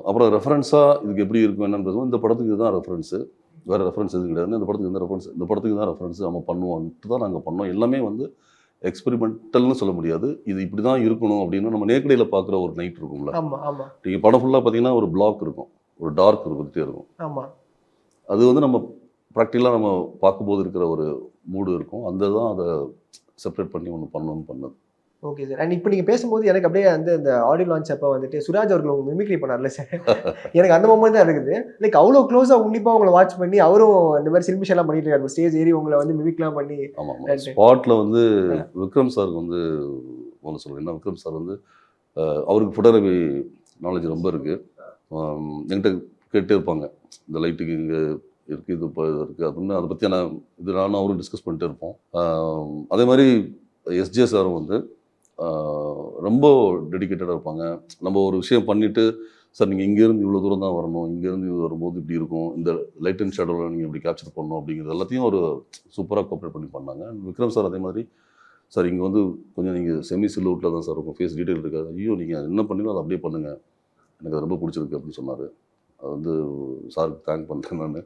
அப்புறம் ரெஃபரன்ஸாக இதுக்கு எப்படி இருக்கும் என்னன்றது இந்த படத்துக்கு இதுதான் ரெஃபரன்ஸு, வேறு ரெஃபரன்ஸ் எதுவும் கிடையாது. இந்த படத்துக்கு இந்த ரெஃபரன்ஸ், இந்த படத்துக்கு தான் ரெஃபரன்ஸ் நம்ம பண்ணுவோன்ட்டு தான் நாங்கள் பண்ணோம். எல்லாமே வந்து எக்ஸ்பெரிமெண்டல்னு சொல்ல முடியாது. இது இப்படி தான் இருக்கணும் அப்படின்னு நம்ம நேரடியில் பார்க்குற ஒரு நைட் இருக்கும்ல. ஆமாம் ஆமாம் நீங்கள் படம் ஃபுல்லாக பார்த்தீங்கன்னா ஒரு பிளாக் இருக்கும், ஒரு டார்க் இருந்துகிட்டே இருக்கும். ஆமாம். அது வந்து நம்ம ப்ராக்டிக்கலாக நம்ம பார்க்கும்போது இருக்கிற ஒரு மூடு இருக்கும். அந்த தான் அதை செப்பரேட் பண்ணி ஒன்று பண்ணணும்னு பண்ணது. Okay sir. அண்ட் இப்போ நீங்கள் பேசும்போது எனக்கு அப்படியே வந்து இந்த ஆடியோ லான்ச் அப்போ வந்துட்டு சுராஜ் அவர்கள் உங்க மிமிக்ரி பண்ணார்ல சார், எனக்கு அந்த மொமெண்ட் தான் இருக்குது. லைக் அவ்வளோ க்ளோஸாக உன்னிப்பாக உங்களை வாட்ச் பண்ணி அவரும் இந்த மாதிரி சில்மிஷெல்லாம் பண்ணிட்டு இருக்காரு, ஸ்டேஜ் ஏறி உங்களை வந்து மிமிக்லாம் பண்ணி. ஆமாம், ஸ்பாட்டில் வந்து விக்ரம் சாருக்கு வந்து ஒன்று சொல்கிறேன். ஏன்னா விக்ரம் சார் வந்து அவருக்கு ஃபோட்டோகிராஃபி நாலேஜ் ரொம்ப இருக்குது. என்கிட்ட கேட்டே இருப்பாங்க, இந்த லைட்டுக்கு இங்கே இருக்குது, இது இப்போ இருக்குது அப்படின்னு. அதை பற்றியான இது நானும் அவரும் டிஸ்கஸ் பண்ணிட்டு இருப்போம். அதே மாதிரி எஸ்ஜே சாரும் வந்து ரொம்ப டெடிக்கேட்டடாக இருப்பாங்க. நம்ம ஒரு விஷயம் பண்ணிவிட்டு, சார் நீங்கள் இங்கேருந்து இவ்வளோ தூரம் தான் வரணும், இங்கேருந்து இது வரும்போது இப்படி இருக்கும், இந்த லைட் அண்ட் ஷேடோவில் நீங்கள் இப்படி கேப்சர் பண்ணணும் அப்படிங்கிறது எல்லாத்தையும் ஒரு சூப்பராக கோஆப்ரேட் பண்ணி பண்ணாங்க. விக்ரம் சார் அதே மாதிரி, சார் இங்கே வந்து கொஞ்சம் நீங்கள் செமி சில்லுவுட்டில் தான் சார் இருக்கும், ஃபேஸ் டீட்டெயில் இருக்காது, ஐயோ நீங்கள் என்ன பண்ணீங்களோ அதை அப்படியே பண்ணுங்கள், எனக்கு அது ரொம்ப பிடிச்சிருக்கு அப்படின்னு சொன்னார். அது வந்து சாருக்கு தேங்க் பண்ணுறேன் நான்.